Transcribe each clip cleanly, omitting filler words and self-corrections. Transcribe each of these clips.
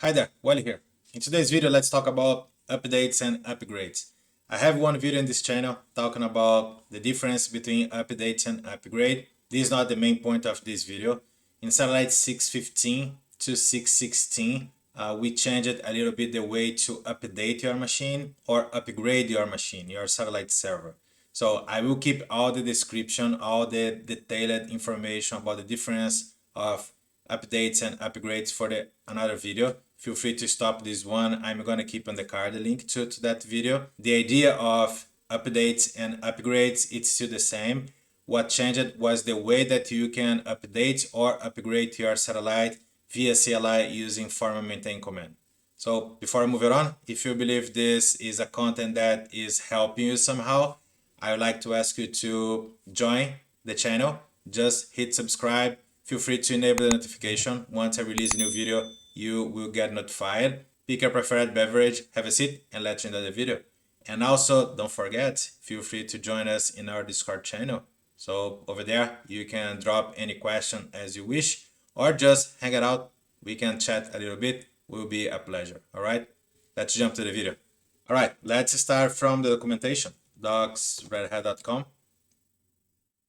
Hi there, Wally here. In today's video, let's talk about updates and upgrades. I have one video in this channel talking about the difference between updates and upgrade. This is not the main point of this video. In Satellite 615 to 616, we changed a little bit the way to update your machine or upgrade your machine, your satellite server. So I will keep all the description, all the detailed information about the difference of updates and upgrades for another video. Feel free to stop this one. I'm gonna keep on the card the link to that video. The idea of updates and upgrades, it's still the same. What changed was the way that you can update or upgrade your satellite via CLI using form and maintain command. So before I move it on, if you believe this is a content that is helping you somehow, I would like to ask you to join the channel. Just hit subscribe. Feel free to enable the notification. Once I release a new video, you will get notified. Pick your preferred beverage, have a seat, and let's enjoy the video. And also, don't forget, feel free to join us in our Discord channel. So over there, you can drop any question as you wish, or just hang it out. We can chat a little bit. Will be a pleasure. All right, let's jump to the video. All right, let's start from the documentation. docs.redhat.com.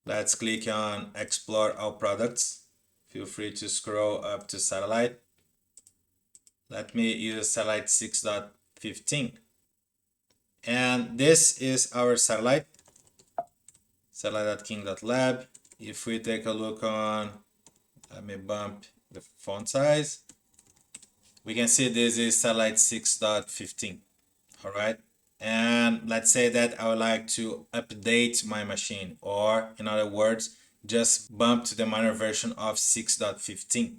Let's click on explore all products. Feel free to scroll up to satellite. Let me use satellite 6.15. And this is our satellite, satellite.king.lab. If we take a look on, let me bump the font size. We can see this is satellite 6.15. All right. And let's say that I would like to update my machine, or in other words, just bump to the minor version of 6.15.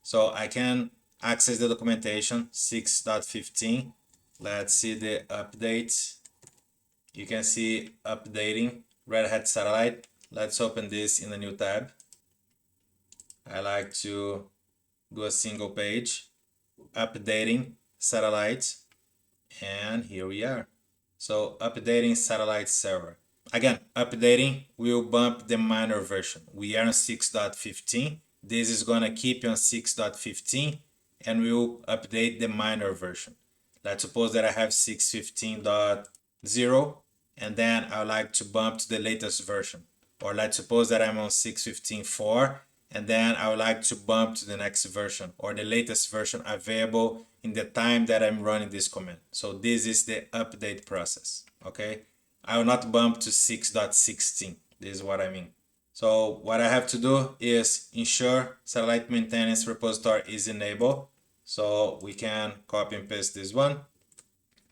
So I can access the documentation 6.15. Let's see the updates. You can see updating Red Hat Satellite. Let's open this in a new tab. I like to do a single page, updating satellite, and here we are. So updating satellite server. Again, updating will bump the minor version. We are on 6.15. This is gonna keep on 6.15 and will update the minor version. Let's suppose that I have 6.15.0 and then I would like to bump to the latest version. Or let's suppose that I'm on 6.15.4 and then I would like to bump to the next version or the latest version available in the time that I'm running this command. So this is the update process, okay? I will not bump to 6.16. This is what I mean. So what I have to do is ensure satellite maintenance repository is enabled. So we can copy and paste this one.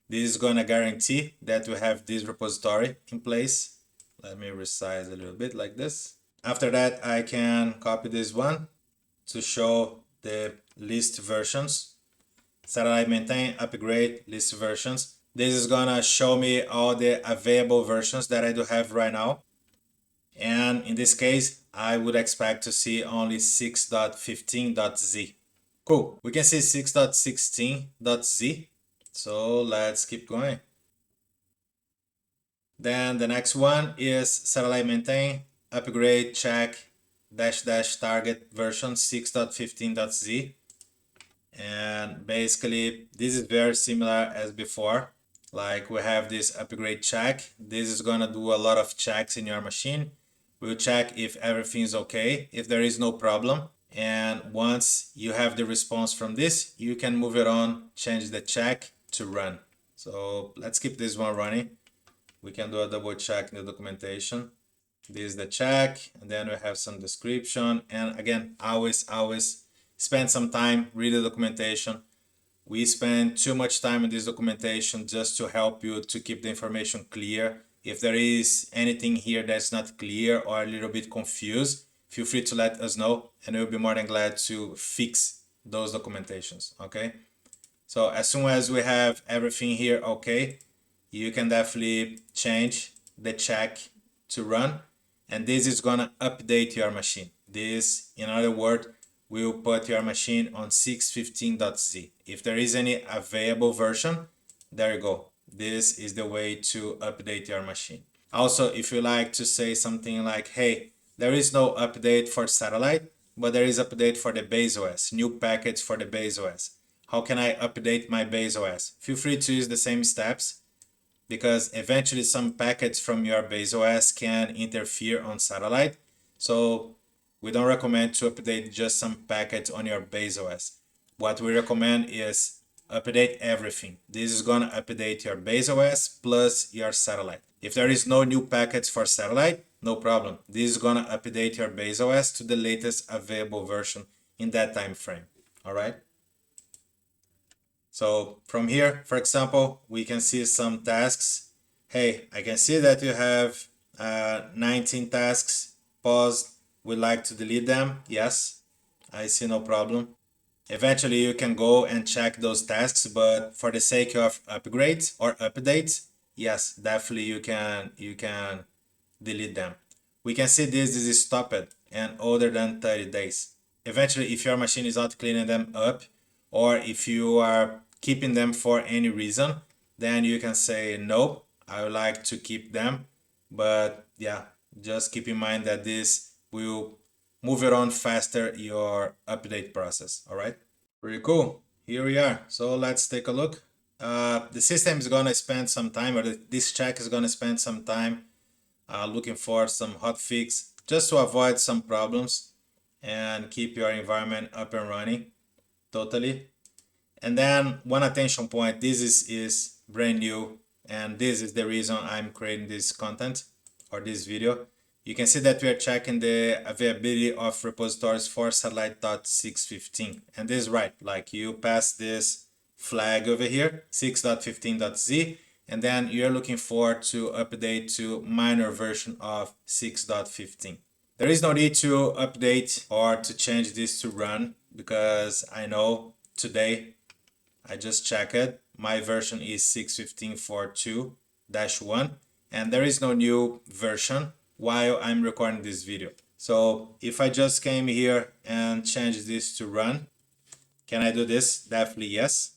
This is going to guarantee that we have this repository in place. Let me resize a little bit like this. After that, I can copy this one to show the list versions. Satellite maintain, upgrade, list versions. This is gonna show me all the available versions that I do have right now. And in this case, I would expect to see only 6.15.z. Cool, we can see 6.16.z. So let's keep going. Then the next one is satellite maintain, upgrade, check, -- target version 6.15.z. And basically this is very similar as before. Like we have this upgrade check. This is gonna do a lot of checks in your machine. We'll check if everything is okay, if there is no problem. And once you have the response from this, you can move it on, change the check to run. So let's keep this one running. We can do a double check in the documentation. This is the check, and then we have some description. And again, always spend some time, read the documentation. We spend too much time in this documentation just to help you to keep the information clear. If there is anything here that's not clear or a little bit confused, feel free to let us know and we'll be more than glad to fix those documentations, okay? So as soon as we have everything here okay, you can definitely change the check to run, and this is gonna update your machine. This, in other words, will put your machine on 6.15.z. If there is any available version, there you go. This is the way to update your machine. Also, if you like to say something like, hey, there is no update for satellite, but there is update for the BaseOS, new package for the BaseOS. how can I update my BaseOS? Feel free to use the same steps because eventually some packets from your BaseOS can interfere on satellite. So we don't recommend to update just some packets on your BaseOS. What we recommend is update everything. This is gonna update your BaseOS plus your satellite. If there is no new packets for satellite, no problem. This is gonna update your BaseOS to the latest available version in that time frame. All right. So from here, for example, we can see some tasks. Hey, I can see that you have 19 tasks paused. Would like to delete them? Yes, I see no problem. Eventually, you can go and check those tasks, but for the sake of upgrades or updates, yes, definitely you can delete them. We can see this is stopped and older than 30 days. Eventually, if your machine is not cleaning them up, or if you are keeping them for any reason, then you can say no, I would like to keep them. But yeah, just keep in mind that this will move it on faster your update process. All right. Pretty cool. Here we are. So let's take a look. The system is gonna spend some time, or this check is gonna spend some time looking for some hotfix just to avoid some problems and keep your environment up and running totally. And then one attention point, this is brand new, and this is the reason I'm creating this content or this video. You can see that we are checking the availability of repositories for Satellite.615. And this is right, like you pass this flag over here, 6.15.z, and then you're looking for to update to minor version of 6.15. There is no need to update or to change this to run because I know today I just checked it. My version is 6.15.4.2-1 and there is no new version while I'm recording this video. So if I just came here and change this to run, can I do this? Definitely yes.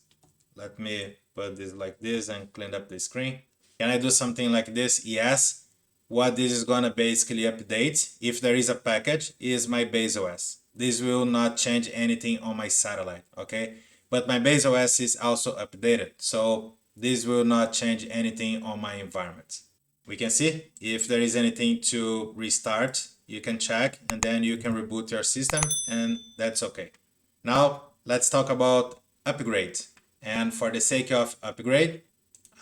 Let me put this like this and clean up the screen. Can I do something like this? Yes. What this is gonna basically update, if there is a package, is my BaseOS. This will not change anything on my satellite, okay? But my BaseOS is also updated, so this will not change anything on my environment. We can see if there is anything to restart, you can check and then you can reboot your system and that's okay. Now let's talk about upgrade. And for the sake of upgrade,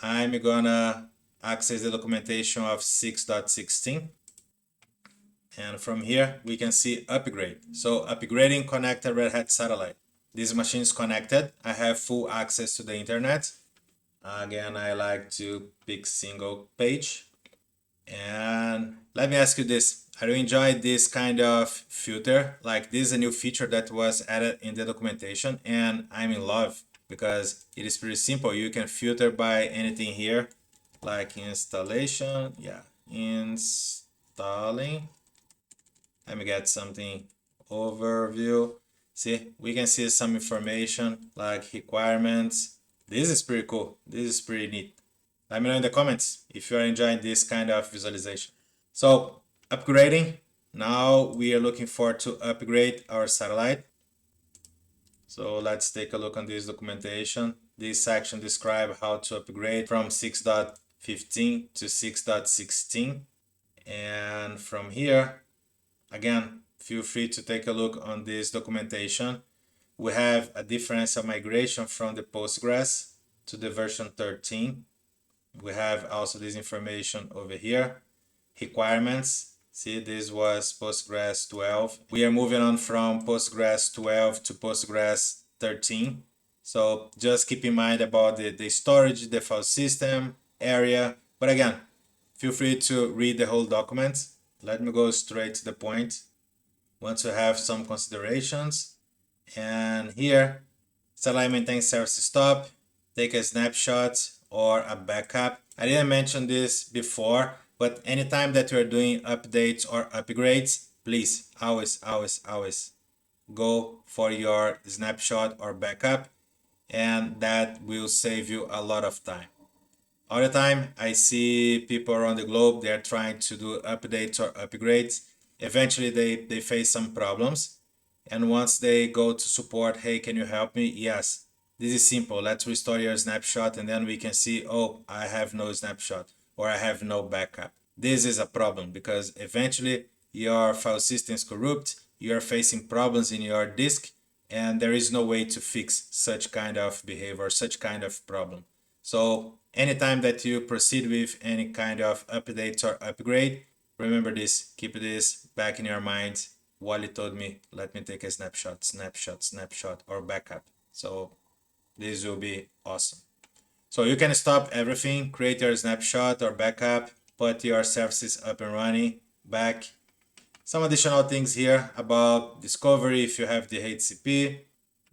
I'm gonna access the documentation of 6.16. And from here, we can see upgrade. So upgrading connected Red Hat satellite. This machine is connected. I have full access to the internet. Again, I like to pick single page. And let me ask you this. Are you enjoying this kind of filter? Like this is a new feature that was added in the documentation and I'm in love because it is pretty simple. You can filter by anything here like installation. Yeah, installing. Let me get something overview. See, we can see some information like requirements. This is pretty cool. This is pretty neat. Let me know in the comments if you are enjoying this kind of visualization. So upgrading, now we are looking for to upgrade our satellite. So let's take a look on this documentation. This section describes how to upgrade from 6.15 to 6.16. And from here, again, feel free to take a look on this documentation. We have a difference of migration from the Postgres to the version 13. We have also this information over here. Requirements. See, this was Postgres 12. We are moving on from Postgres 12 to Postgres 13. So just keep in mind about the storage, the file system, area. But again, feel free to read the whole document. Let me go straight to the point. Once you have some considerations, and here, satellite maintain service stop, take a snapshot or a backup. I didn't mention this before, but anytime that you're doing updates or upgrades, please always go for your snapshot or backup, and that will save you a lot of time. All the time, I see people around the globe, they're trying to do updates or upgrades. Eventually, they face some problems. And once they go to support, hey, can you help me? Yes, This is simple. Let's restore your snapshot and then we can see, oh, I have no snapshot or I have no backup. This is a problem because eventually your file system is corrupt, you're facing problems in your disk, and there is no way to fix such kind of behavior, such kind of problem. So anytime that you proceed with any kind of update or upgrade, remember this, keep this back in your mind. Wally told me, let me take a snapshot, or backup. So this will be awesome. So you can stop everything, create your snapshot or backup, put your services up and running, back. Some additional things here about discovery if you have the HCP,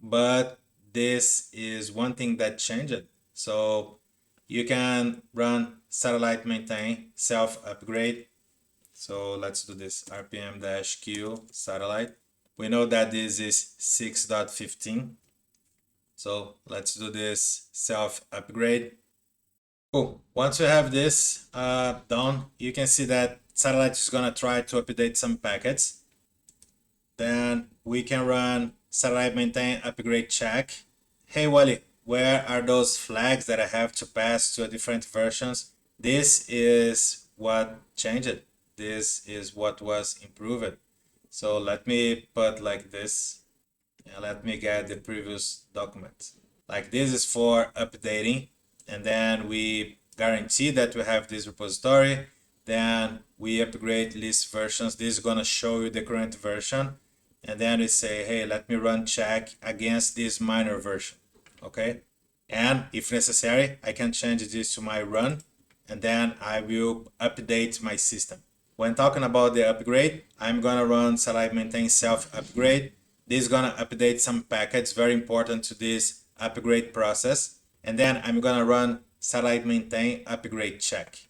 but this is one thing that changed. So you can run satellite maintain self upgrade. So let's do this rpm-q satellite. We know that this is 6.15. So let's do this self upgrade. Cool. Once you have this done, you can see that satellite is gonna try to update some packets. Then we can run satellite maintain upgrade check. Hey Wally, where are those flags that I have to pass to a different versions? This is what changed. This is what was improved. So let me put like this and let me get the previous document. Like this is for updating, and then we guarantee that we have this repository. Then we upgrade list versions. This is gonna show you the current version, and then we say, hey, let me run check against this minor version, okay? And if necessary, I can change this to my run, and then I will update my system. When talking about the upgrade, I'm gonna run satellite maintain self upgrade. This is gonna update some packets, very important to this upgrade process. And then I'm gonna run satellite maintain upgrade check.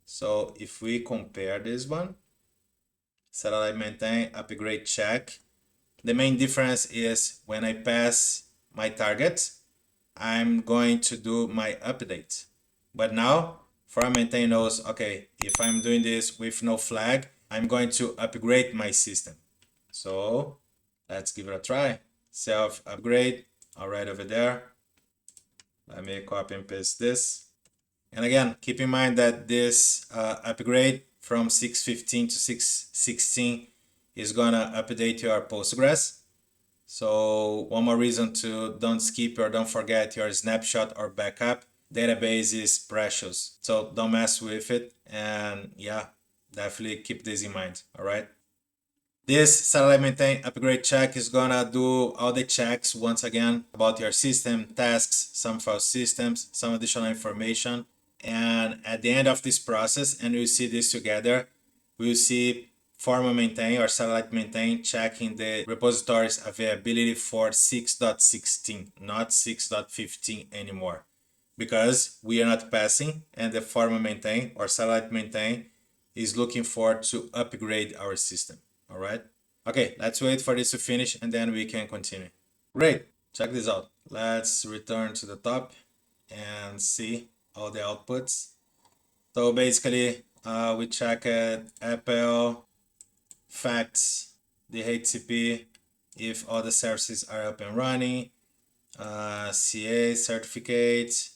So if we compare this one, satellite maintain upgrade check, the main difference is when I pass my target, I'm going to do my update. But now, for maintain knows, okay, if I'm doing this with no flag, I'm going to upgrade my system. So let's give it a try. Self upgrade, all right over there. Let me copy and paste this. And again, keep in mind that this upgrade from 615 to 616 is gonna update your Postgres. So one more reason to don't skip or don't forget your snapshot or backup. Database is precious, so don't mess with it. And yeah, definitely keep this in mind, all right? This satellite maintain upgrade check is gonna do all the checks once again about your system, tasks, some file systems, some additional information. And at the end of this process, and we'll see this together, we'll see formal maintain or satellite maintain checking the repository's availability for 6.16, not 6.15 anymore, because we are not passing and the formal maintain or satellite maintain is looking for to upgrade our system. All right. Okay, let's wait for this to finish and then we can continue. Great. Check this out. Let's return to the top and see all the outputs. So basically, we checked Apple, facts, the HCP, if all the services are up and running, CA certificate,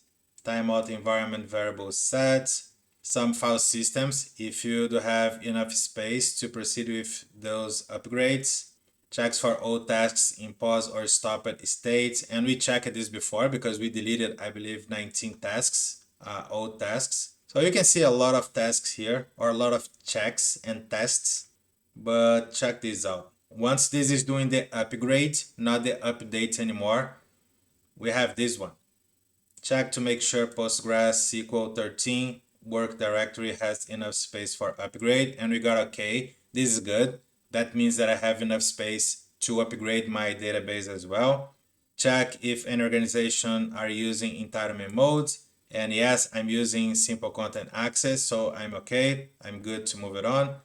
timeout environment variable set, some file systems if you do have enough space to proceed with those upgrades, checks for all tasks in pause or stopped states. And we checked this before because we deleted, I believe, 19 tasks, old tasks. So you can see a lot of tasks here or a lot of checks and tests, but check this out. Once this is doing the upgrade, not the update anymore, we have this one. Check to make sure Postgres SQL 13 work directory has enough space for upgrade, and we got okay. This is good. That means that I have enough space to upgrade my database as well. Check if any organization are using entitlement modes, and yes, I'm using simple content access, so I'm okay. I'm good to move it on.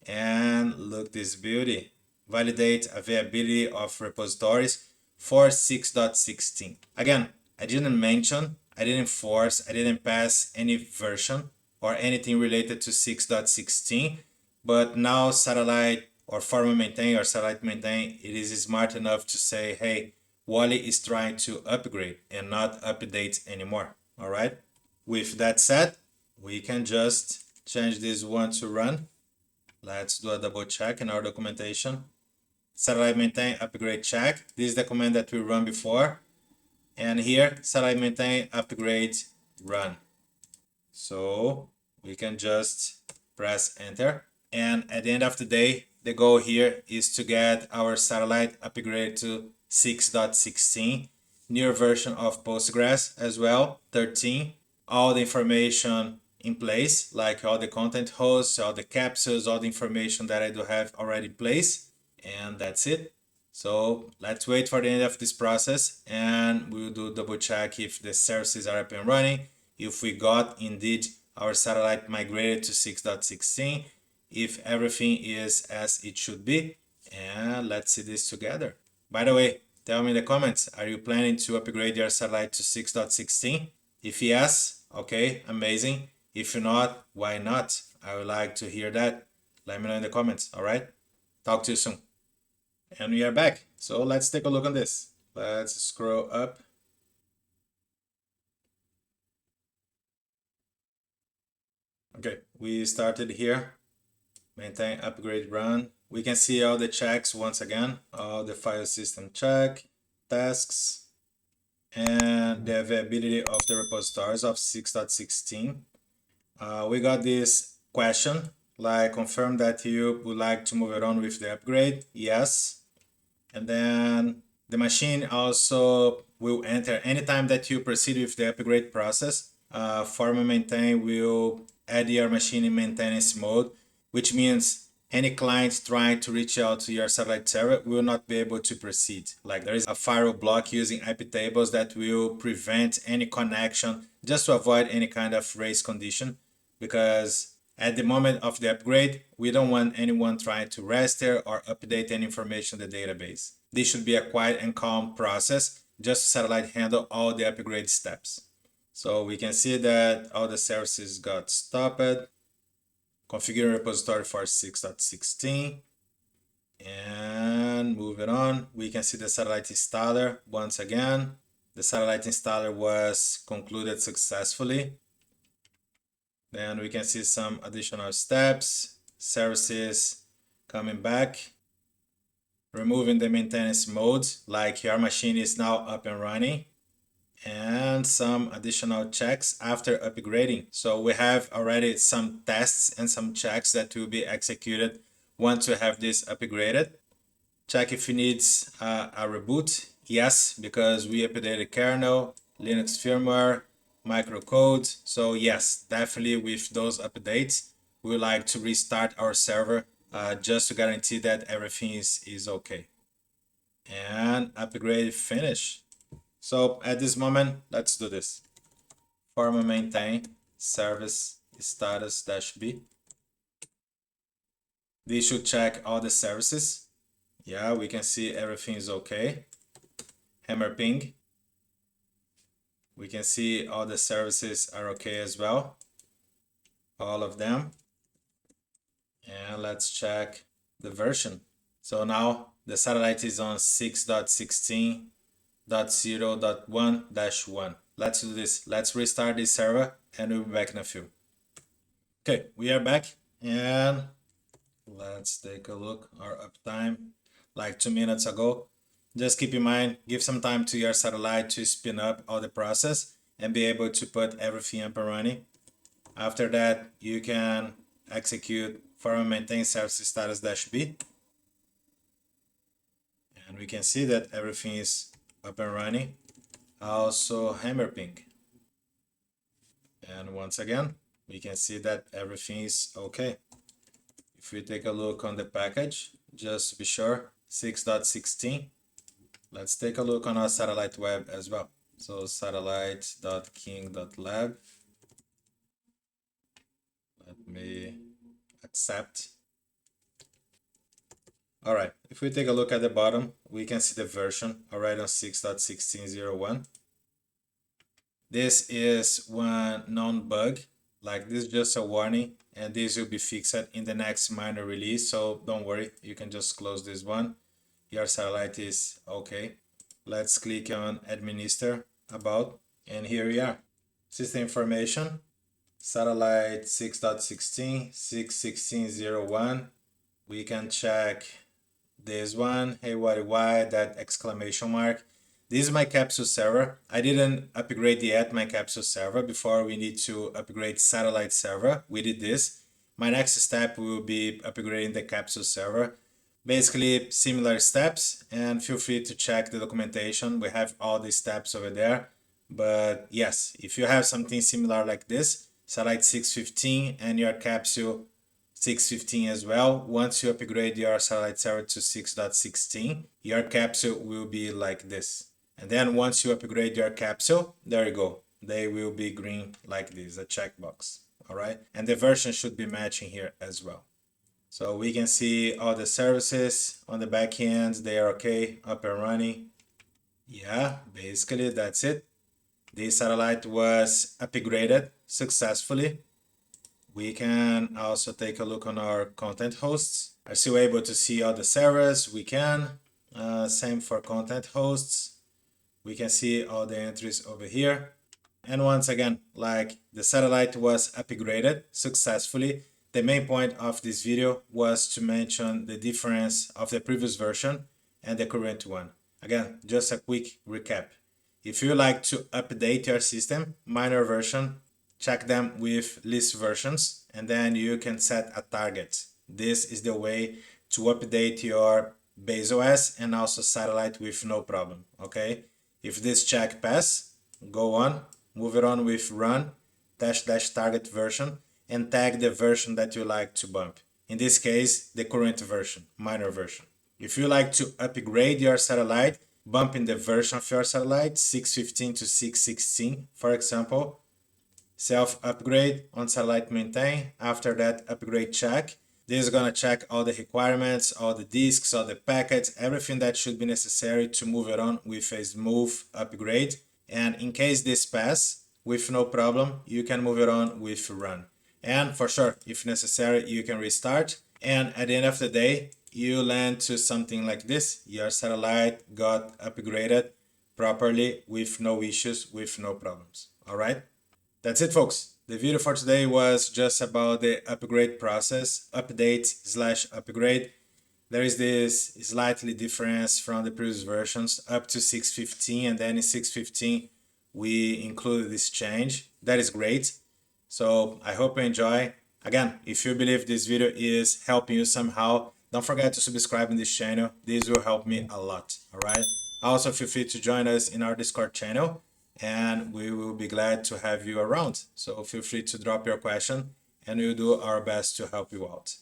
And look this beauty. Validate availability of repositories for 6.16. Again, I didn't mention, I didn't force, I didn't pass any version or anything related to 6.16, but now satellite or formal maintain or satellite maintain, it is smart enough to say, hey, Wally is trying to upgrade and not update anymore. All right. With that said, we can just change this one to run. Let's do a double check in our documentation. Satellite maintain upgrade check. This is the command that we run before. And here, satellite maintain upgrade run. So we can just press enter. And at the end of the day, the goal here is to get our satellite upgraded to 6.16, newer version of Postgres as well, 13. All the information in place, like all the content hosts, all the capsules, all the information that I do have already in place. And that's it. So let's wait for the end of this process and we'll do double check if the services are up and running, if we got indeed our satellite migrated to 6.16, if everything is as it should be, and let's see this together. By the way, tell me in the comments, are you planning to upgrade your satellite to 6.16? If yes, okay, amazing. If not, why not? I would like to hear that. Let me know in the comments, all right? Talk to you soon. And we are back. So let's take a look on this. Let's scroll up. Okay, we started here. Maintain, upgrade, run. We can see all the checks once again. All the file system check, tasks, and the availability of the repositories of 6.16. We got this question, like confirm that you would like to move it on with the upgrade. Yes. And then the machine also will enter anytime that you proceed with the upgrade process. Form maintain will add your machine in maintenance mode, which means any client trying to reach out to your satellite server will not be able to proceed. Like there is a firewall block using IP tables that will prevent any connection just to avoid any kind of race condition, because at the moment of the upgrade, we don't want anyone trying to raster or update any information in the database. This should be a quiet and calm process, just satellite handle all the upgrade steps. So we can see that all the services got stopped. Configure repository for 6.16. And moving on, we can see the satellite installer once again. The satellite installer was concluded successfully. Then we can see some additional steps, services coming back, removing the maintenance mode, like your machine is now up and running, and some additional checks after upgrading. So we have already some tests and some checks that will be executed once we have this upgraded. Check if it needs a reboot. Yes, because we updated kernel, Linux firmware, microcode. So yes, definitely with those updates, we would like to restart our server just to guarantee that everything is okay. And upgrade finish. So at this moment, let's do this. Form maintain service status -b. This should check all the services. Yeah, we can see everything is okay. Hammer ping. We can see all the services are okay as well. All of them. And let's check the version. So now the satellite is on 6.16.0.1-1. Let's do this. Let's restart this server and we'll be back in a few. Okay, we are back and let's take a look. Our uptime, like 2 minutes ago. Just keep in mind, give some time to your satellite to spin up all the process and be able to put everything up and running. After that, you can execute form maintain service status -b. And we can see that everything is up and running. Also hammer ping. And once again, we can see that everything is okay. If we take a look on the package, just to be sure, 6.16. Let's take a look on our satellite web as well. So satellite.king.lab. Let me accept. All right, if we take a look at the bottom, we can see the version already on 6.16.01. This is one known bug, like this is just a warning, and this will be fixed in the next minor release. So don't worry, you can just close this one. Your satellite is okay. Let's click on administer about, and here we are. System information, satellite 6.16, 6.16.01. We can check this one, hey why that exclamation mark. This is my capsule server. I didn't upgrade yet my capsule server. Before we need to upgrade satellite server. We did this. My next step will be upgrading the capsule server. Basically similar steps, and feel free to check the documentation. We have all the steps over there. But yes, if you have something similar like this, satellite 615 and your capsule 615 as well, once you upgrade your satellite server to 6.16, your capsule will be like this. And then once you upgrade your capsule, there you go. They will be green like this, a checkbox. All right. And the version should be matching here as well. So we can see all the services on the back end. They are okay, up and running. Yeah, basically that's it. This satellite was upgraded successfully. We can also take a look on our content hosts. Are still able to see all the servers? We can. Same for content hosts. We can see all the entries over here. And once again, like the satellite was upgraded successfully. The main point of this video was to mention the difference of the previous version and the current one. Again, just a quick recap. If you like to update your system, minor version, check them with least versions, and then you can set a target. This is the way to update your BaseOS and also satellite with no problem, okay? If this check pass, go on, move it on with run, -- target version, and tag the version that you like to bump. In this case, the current version, minor version. If you like to upgrade your satellite, bump in the version of your satellite, 615 to 616, for example, self-upgrade on satellite maintain. After that, upgrade check. This is gonna check all the requirements, all the disks, all the packets, everything that should be necessary to move it on with a smooth upgrade. And in case this pass, with no problem, you can move it on with run. And for sure, if necessary, you can restart. And at the end of the day, you land to something like this. Your satellite got upgraded properly with no issues, with no problems. All right? That's it, folks. The video for today was just about the upgrade process, update/upgrade. There is this slightly difference from the previous versions up to 615, and then in 615 we included this change. That is great. So I hope you enjoy. Again, if you believe this video is helping you somehow, don't forget to subscribe in this channel. This will help me a lot, all right? Also, feel free to join us in our Discord channel, and we will be glad to have you around. So feel free to drop your question, and we'll do our best to help you out.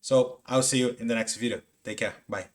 So I'll see you in the next video. Take care. Bye.